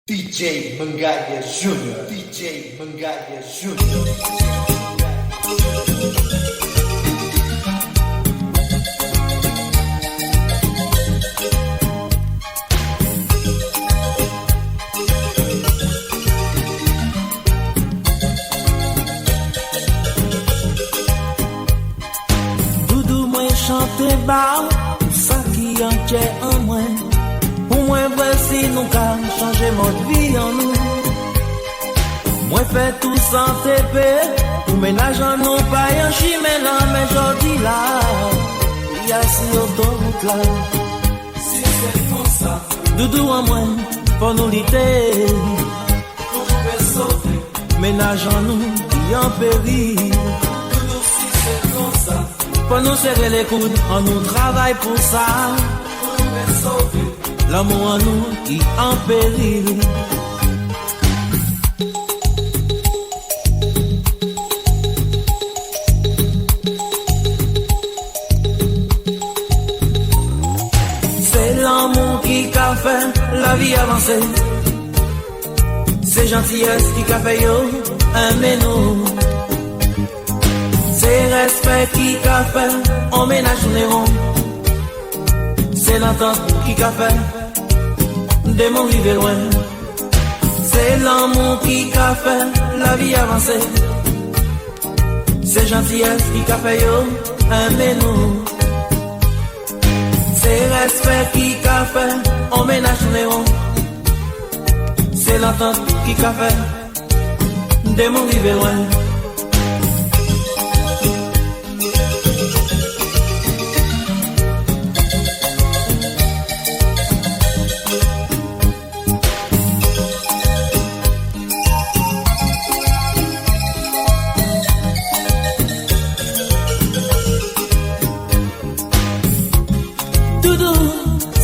DJ Mangaia Júnior, DJ Mangaia Júnior. Doudou moi chante bas, ça qui en tient en moi. Pour moi, voici nous qu'à changer notre vie en nous. Moi, fait tout sans TP. Pour ménage en nous, pas un chimé là, mais j'en là. Il y a si autoroute là. Si c'est comme ça. Doudou en moi, pour nous lutter. Pour nous sauver. Ménage en nous, qui en péril. Doudou, si c'est comme ça. Pour nous serrer les coudes, on nous travaille pour ça. Pour nous sauver. L'amour en nous qui en péril. C'est l'amour qui a fait la vie avancer. C'est gentillesse qui a fait yo aimer nous. C'est respect qui a fait on ménage nous. C'est l'entente qui a fait de mon vivre loin. C'est l'amour qui a fait la vie avancer. C'est gentillesse qui a fait yo aimer nous. C'est respect qui a fait on ménage nous. C'est l'entente qui a fait de mon vivre loin.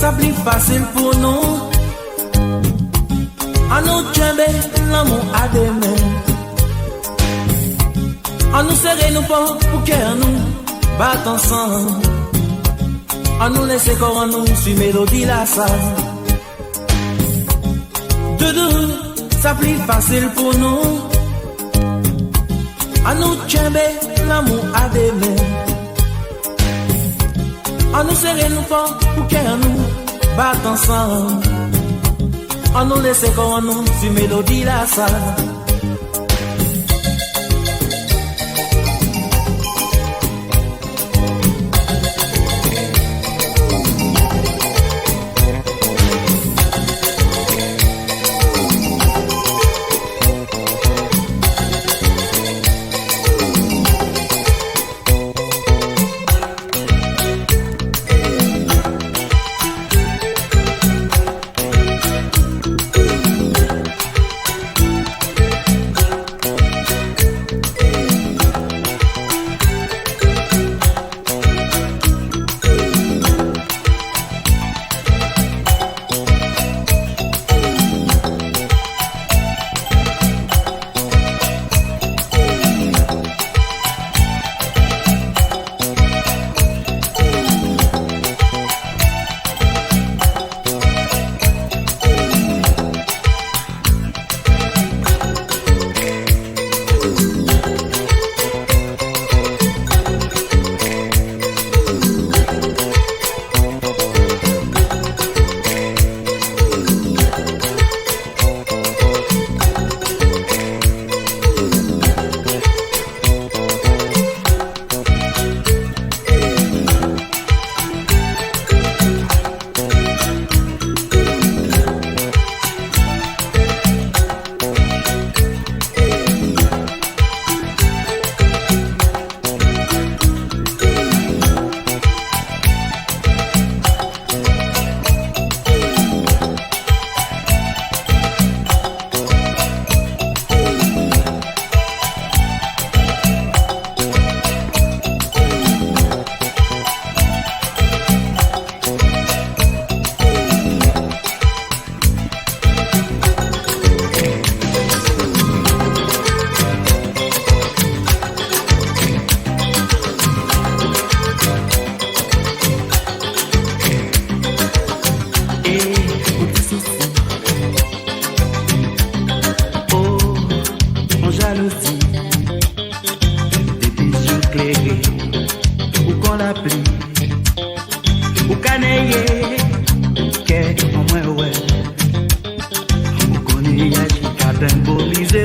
Ça plus facile pour nous. À nous tchembe l'amour à demain. À nous serrer nous pas pour que nous battons ensemble. À nous laisser corps en nous sur mélodie la salle. Doudou, ça plus facile pour nous. À nous tchembe l'amour à demain. On nous serrer nous pas pour que nous battons ensemble. On nous laisse comme nous sur mélodie la salle.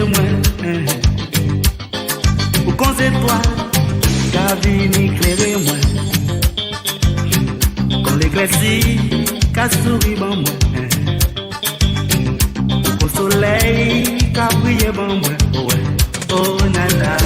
moi. Ou quand c'est toi qu'a venu éclairer moi. Quand l'éclaircie qu'a souri bon moi. Au soleil qu'a brillé bon moi. Oh nana.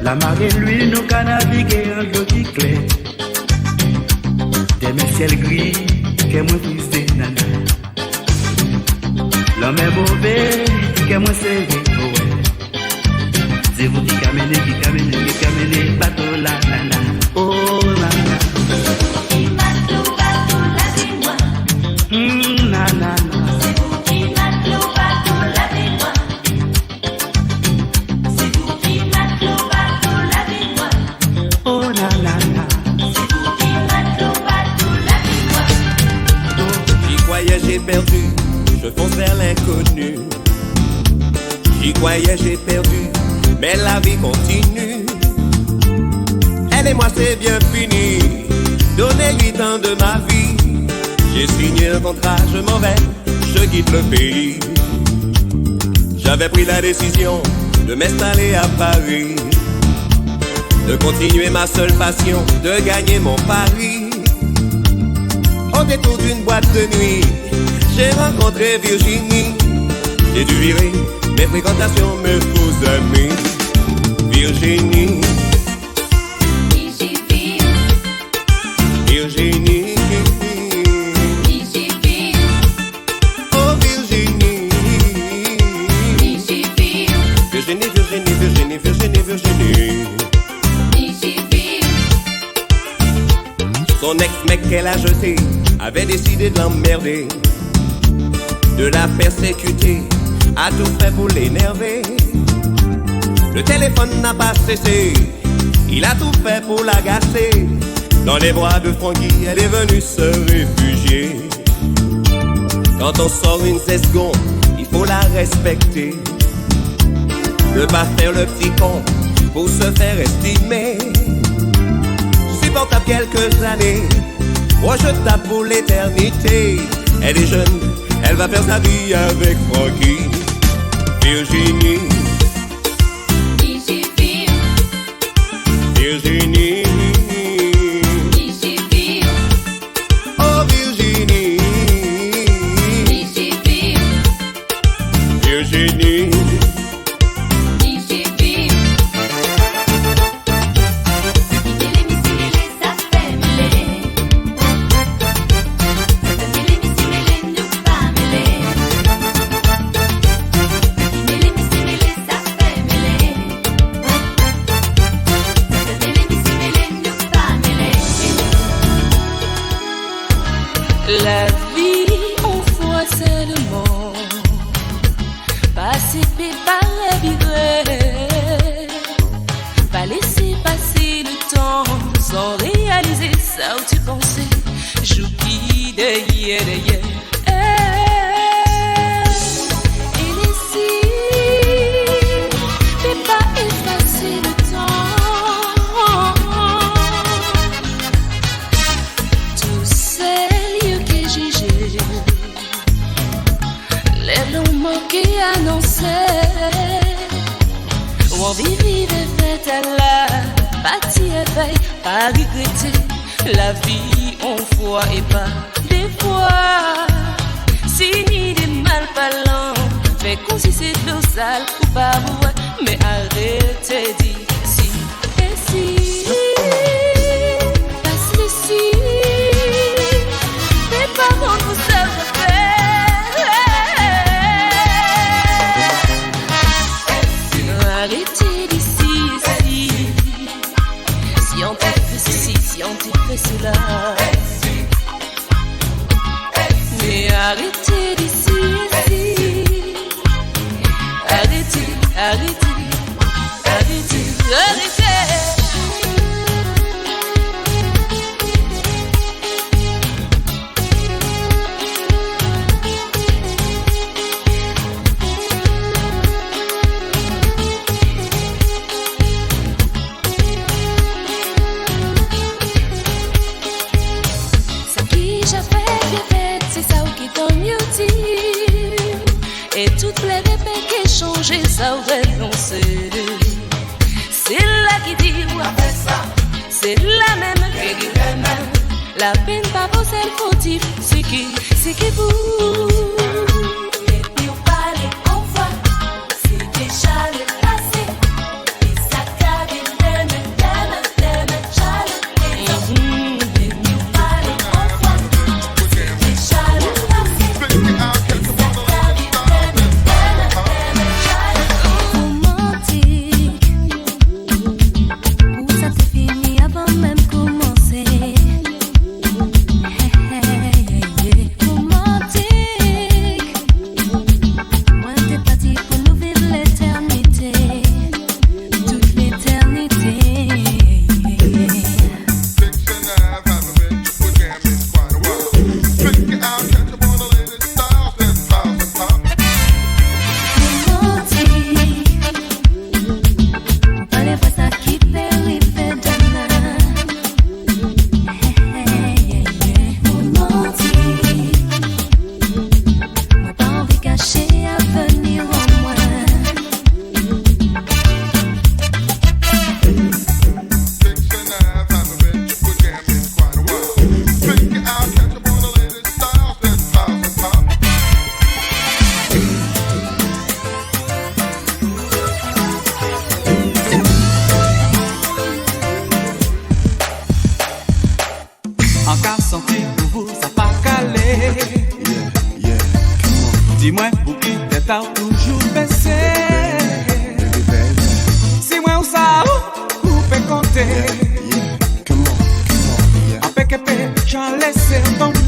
La marée, lui, nous qu'a navigué en l'eau qui clair. Des mes ciels gris, qu'est moins brisé, nana. L'homme est mauvais, qu'est moins serré, ouais. C'est vous qui camenez, bateau la nana. Oh nana. Nana. J'ai perdu, je fonce vers l'inconnu. J'y croyais, j'ai perdu, mais la vie continue. Elle et moi c'est bien fini, donnez 8 ans de ma vie. J'ai signé un contrat, je m'en vais, je quitte le pays. J'avais pris la décision de m'installer à Paris, de continuer ma seule passion, de gagner mon pari. Au détour d'une boîte de nuit, j'ai rencontré Virginie. J'ai dû virer mes fréquentations, mes faux amis. Virginie. Virginie. Oh Virginie. Virginie, Virginie, Virginie, Virginie, Virginie. Son ex-mec qu'elle a jeté avait décidé de l'emmerder, de la persécuter, a tout fait pour l'énerver. Le téléphone n'a pas cessé, il a tout fait pour l'agacer. Dans les bras de Francky, elle est venue se réfugier. Quand on sort une seconde, il faut la respecter. Ne pas faire le petit con pour se faire estimer. Supportable quelques années, moi je tape pour l'éternité. Elle est jeune, elle va faire sa vie avec Francky. Virginie. Virginie. Oh Virginie. Virginie. La vie, on voit seulement passer par la vie, pas laisser passer le temps sans réaliser ça où tu pensais. J'oublie d'ailleurs. Et laisser, mais pas effacer le temps. Tout seul que jugé, les noms manqués annoncés. Ou envie vivre faite à la partie éveil, pas regretter. La vie on voit et pas des fois. Signer des mal parlants, fait comme si c'est de l'eau sale ou pas ouais. Mais arrêtez d'ici et si passe le si, mais pas bon pour ça faire. Arrêtez d'ici et si on t'a fait ceci, si on t'a fait cela. Mais arrêtez d'ici et arrêtez, arrêtez, arrêtez, arrêtez. ça aurait lancé. C'est là qui dit c'est la même qui la peine pas pour celle fautive, c'est qui vous. Et puis on parlait en voix, c'est déjà le passé. Et ça cabe même, chaleur. Et puis on parlait en voix, c'est déjà le passé. Et ça cabe même, chaleur. Romantique, où ça s'est fini avant même commencer. Dis-moi pour qui t'es toujours baissé. Si moi ou ça ou peut compter. Après que j'en laisse tomber.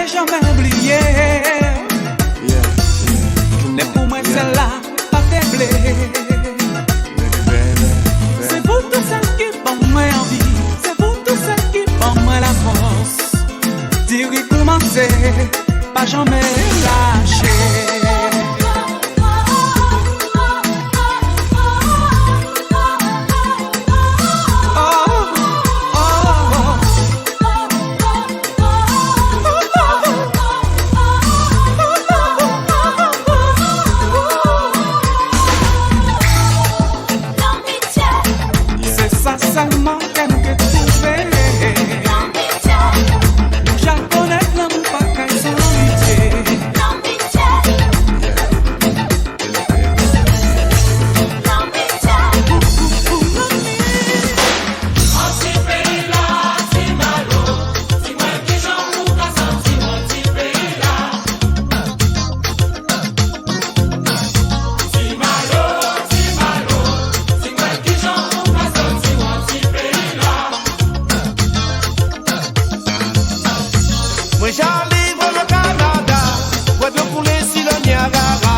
Jamais oublié. Mais pour moi c'est là, pas faible. C'est pour tout ça qui prend moi envie. C'est pour tout ça qui prend moi la force. Dire commencer, pas jamais lâcher. Seulement qu'elle que trouver. Je connais l'amour pas qu'elle s'en amitié. Moi j'arrive au Canada, moi de couler si le Niagara.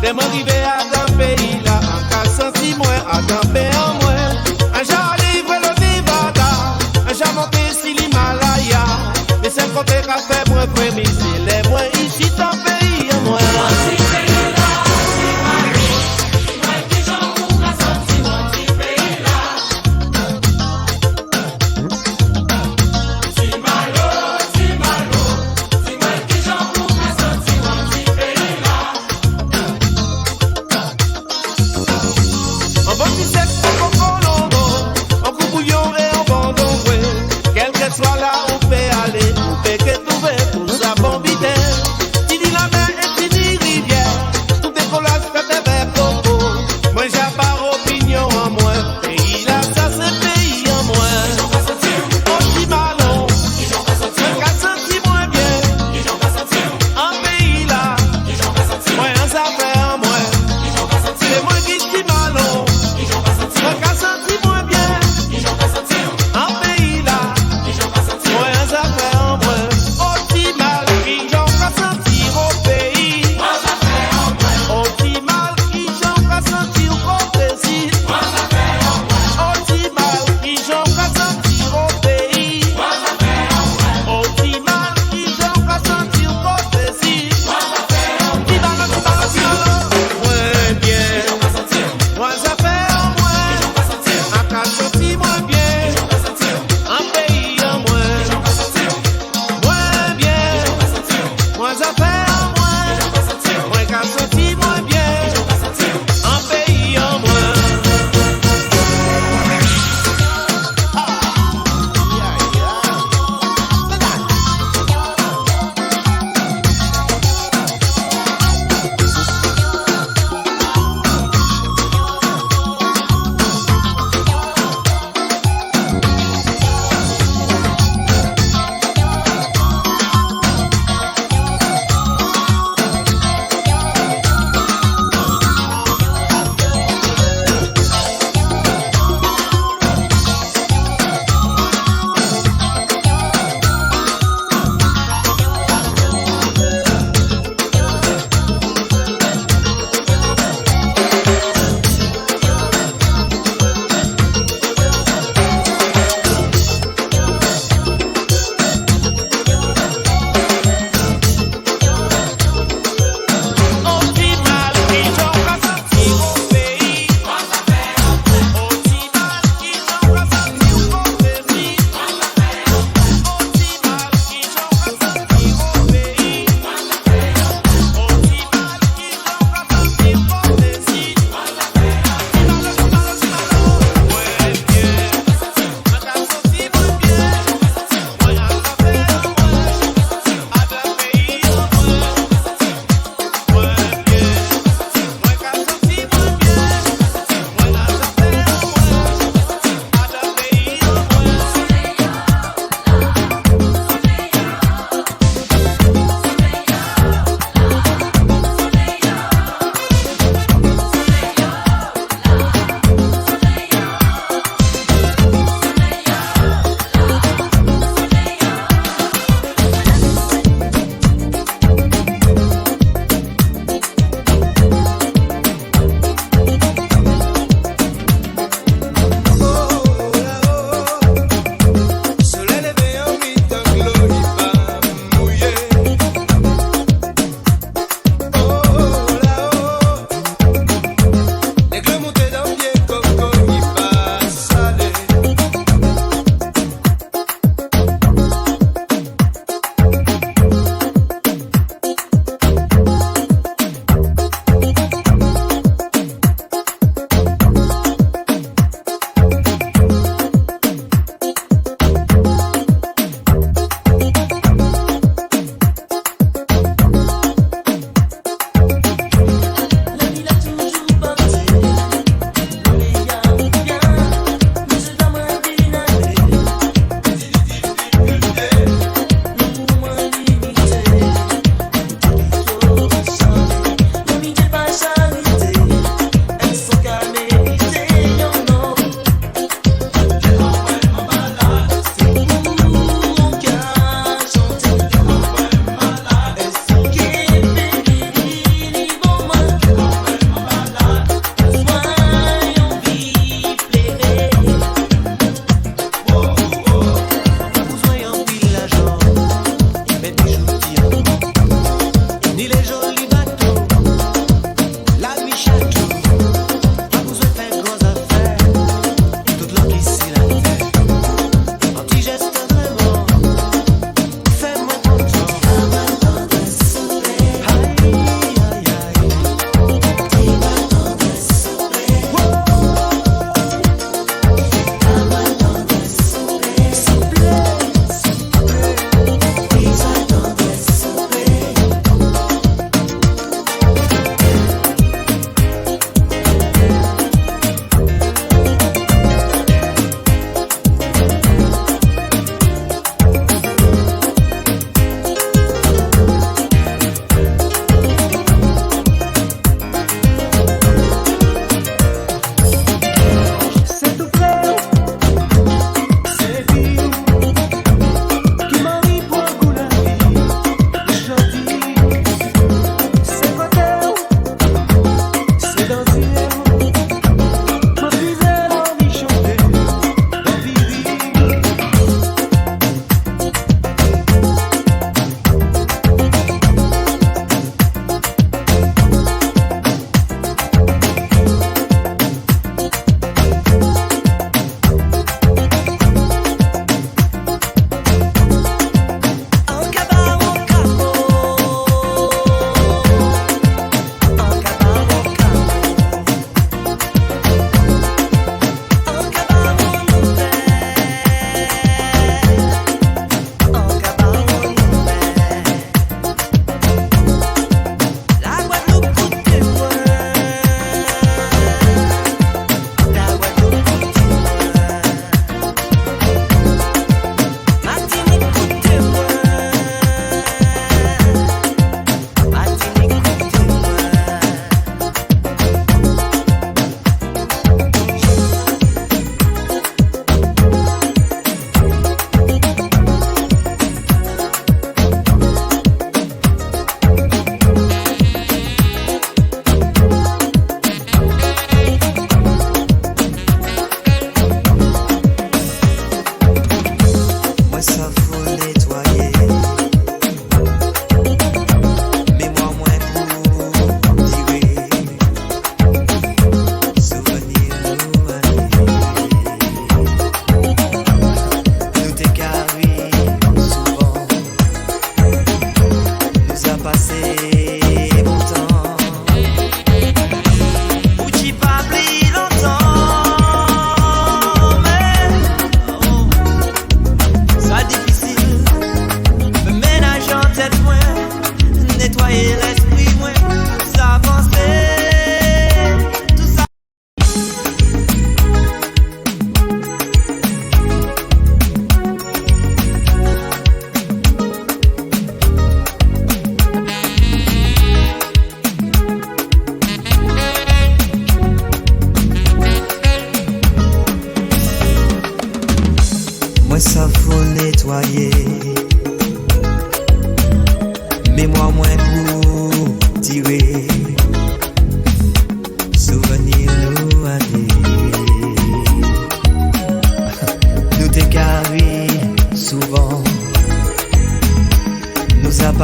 Des m'arriver à dans pays là, en cas senti moi à dans pays en moins. J'arrive le Vivada, j'ai monté si l'Himalaya. Les 50 cafés moi premier, les moi ici dans pays en moins. Soit là, on peut aller, on peut que trouver.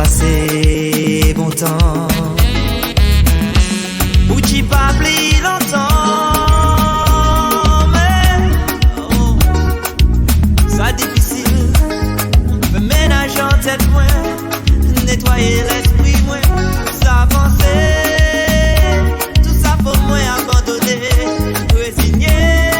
passer bon temps. Ou t'y pas plus longtemps, mais oh, ça difficile. Me ménager en tête moi, nettoyer l'esprit moi, s'avancer. Tout ça pour moi abandonner, résigner.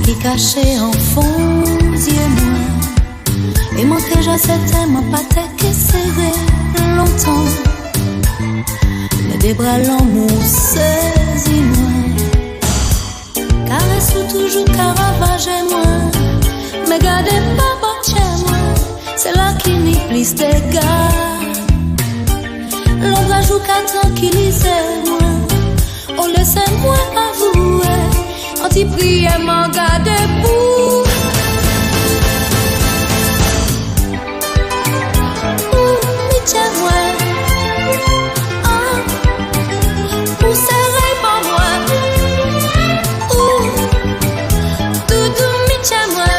qui caché en fond yeux moi. Et mon déjà c'était mon pâté qui serré longtemps. Mais des bras l'amour saisit moi. Caresse ou toujours caravage moi. Mais gardez pas bon chez moi. C'est là qu'il n'y plus des gars. L'ombre joue qu'à tranquilliser moi. Oh laissez-moi avouer. Anti-prière m'en garde pour. Tiens-moi, ou serré par moi, ou doudou, mi tiens-moi,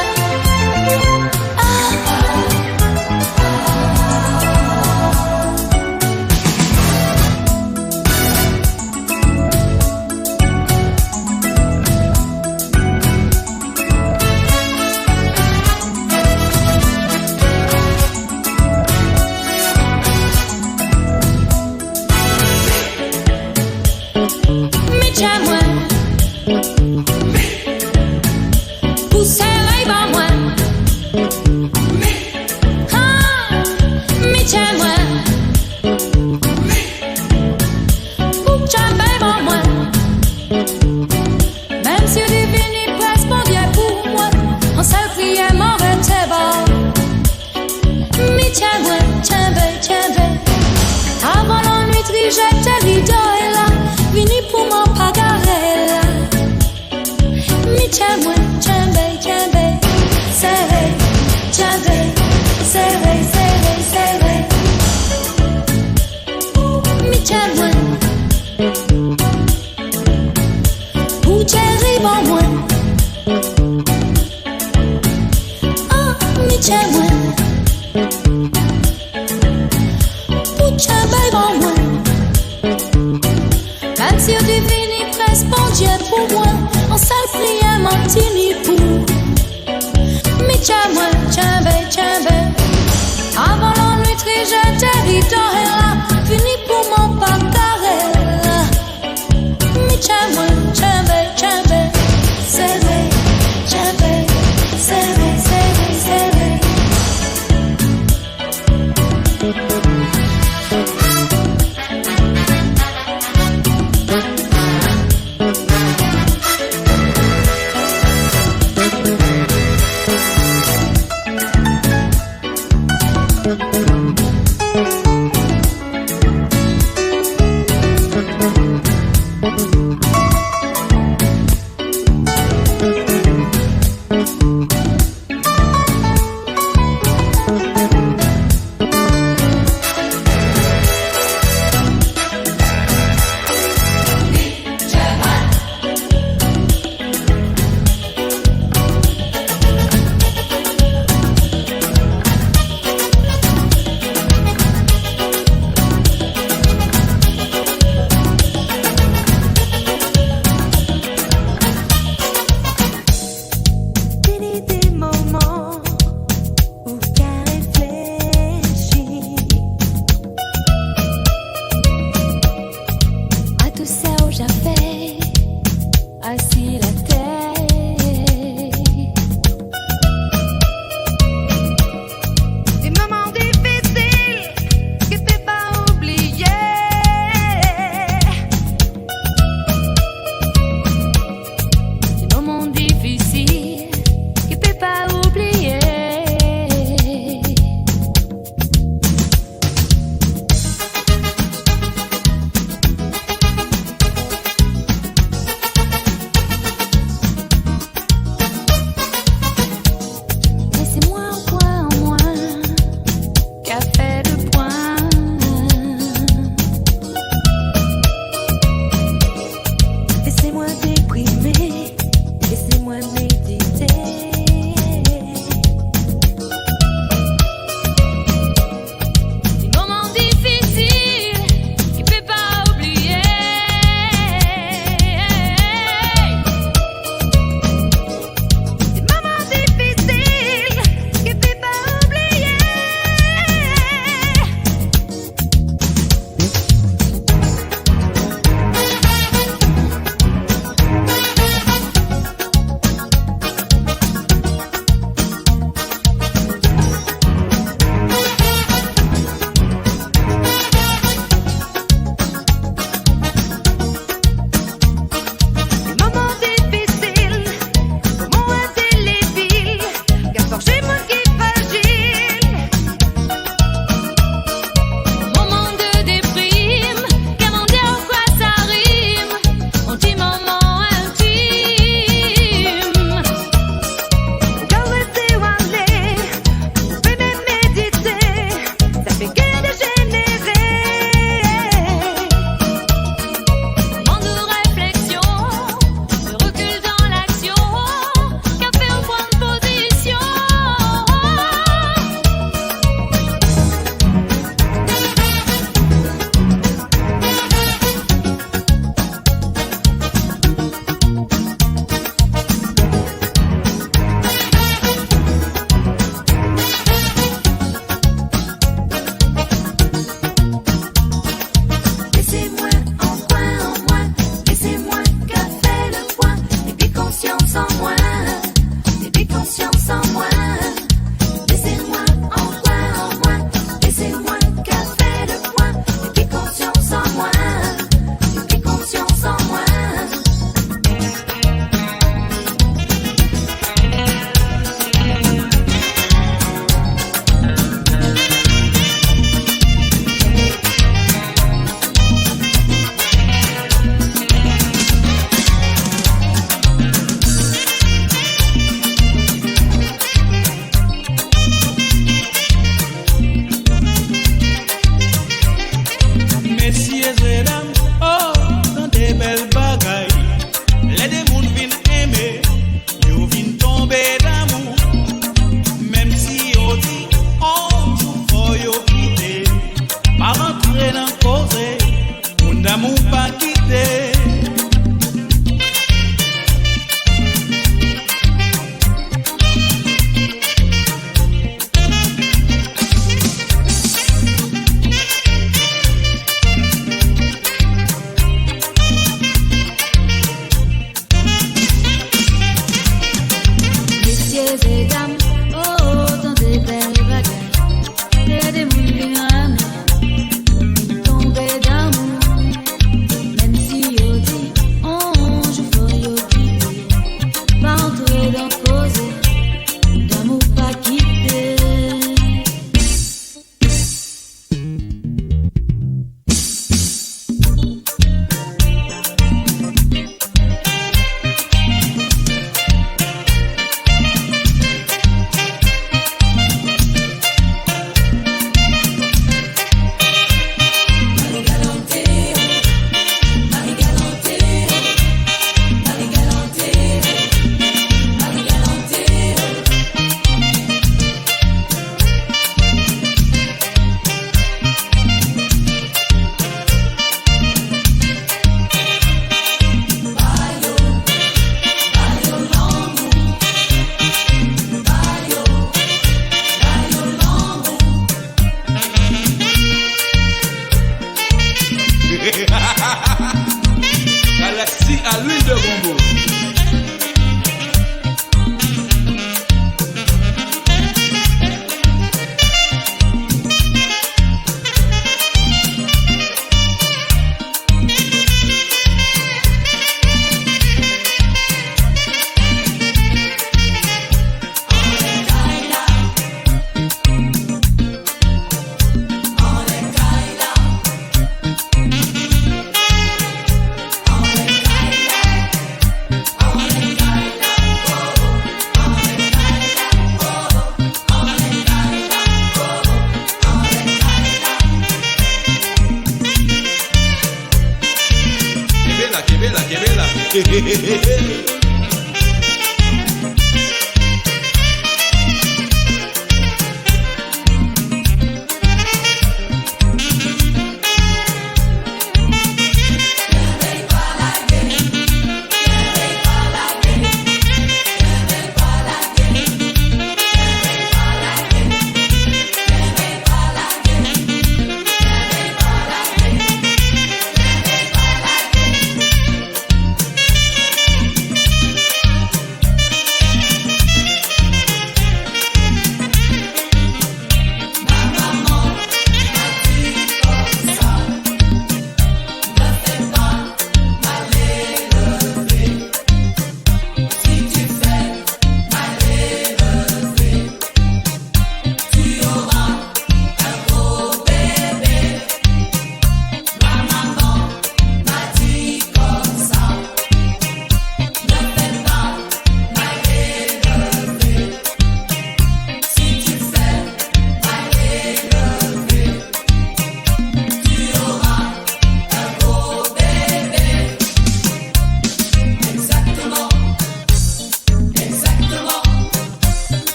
de Gombo.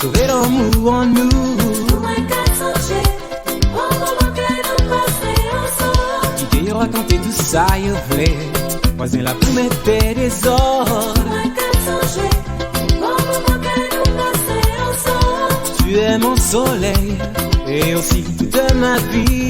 sauver l'amour en nous. Moi qu'à songer, au moment que nous passerons ensemble. Qui raconter tout ça, il voulait. Voisin la pour mettre des ordres. Moi qu'à songer, au moment que nous passerons ensemble. Tu es mon soleil et aussi toute ma vie.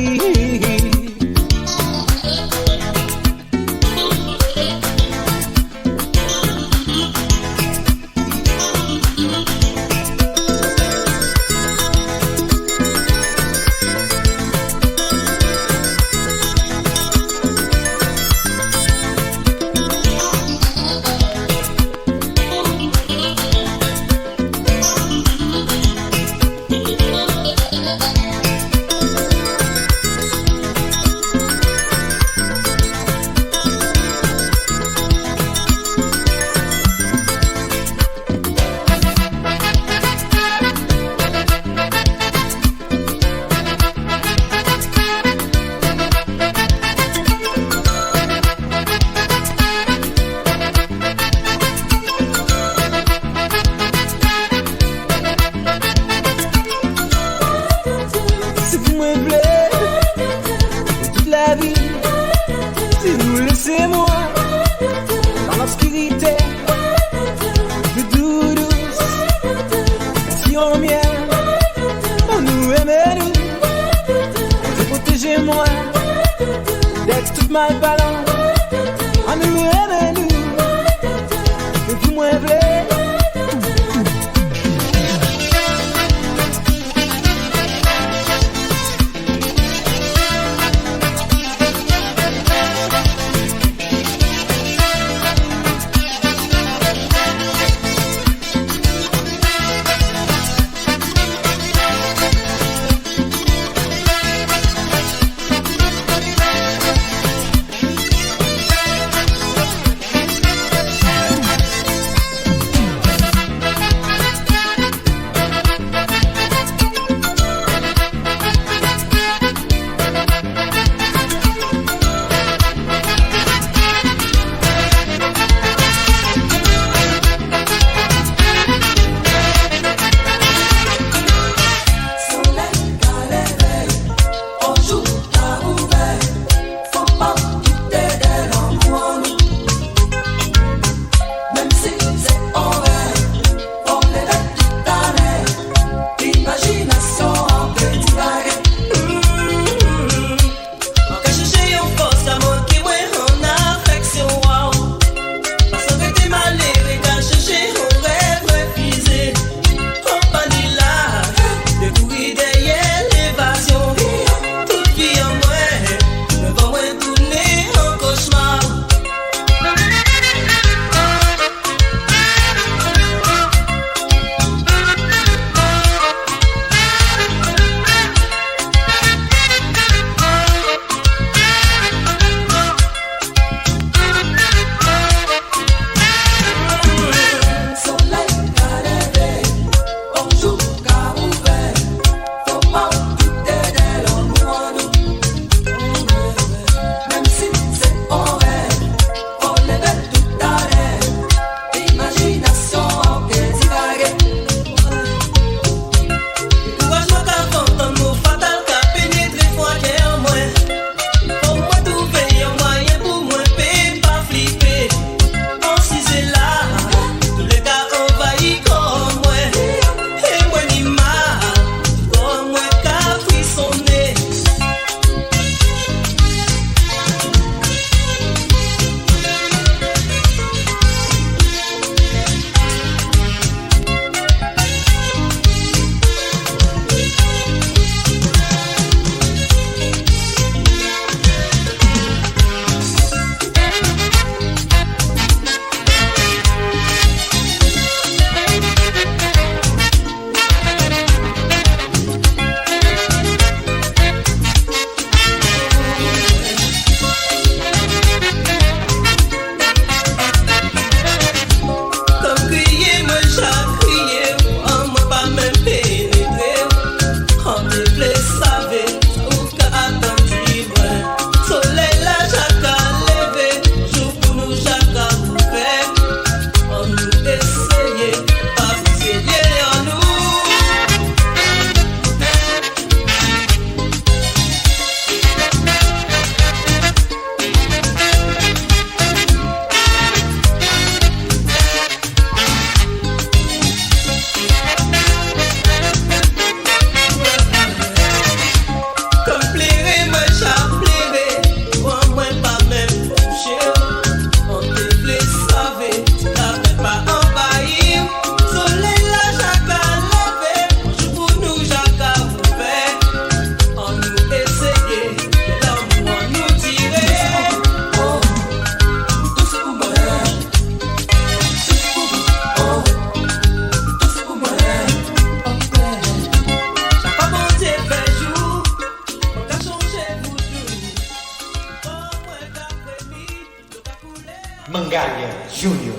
Mangalia Júnior.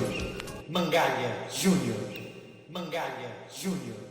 Mangalia Júnior. Mangalia Júnior.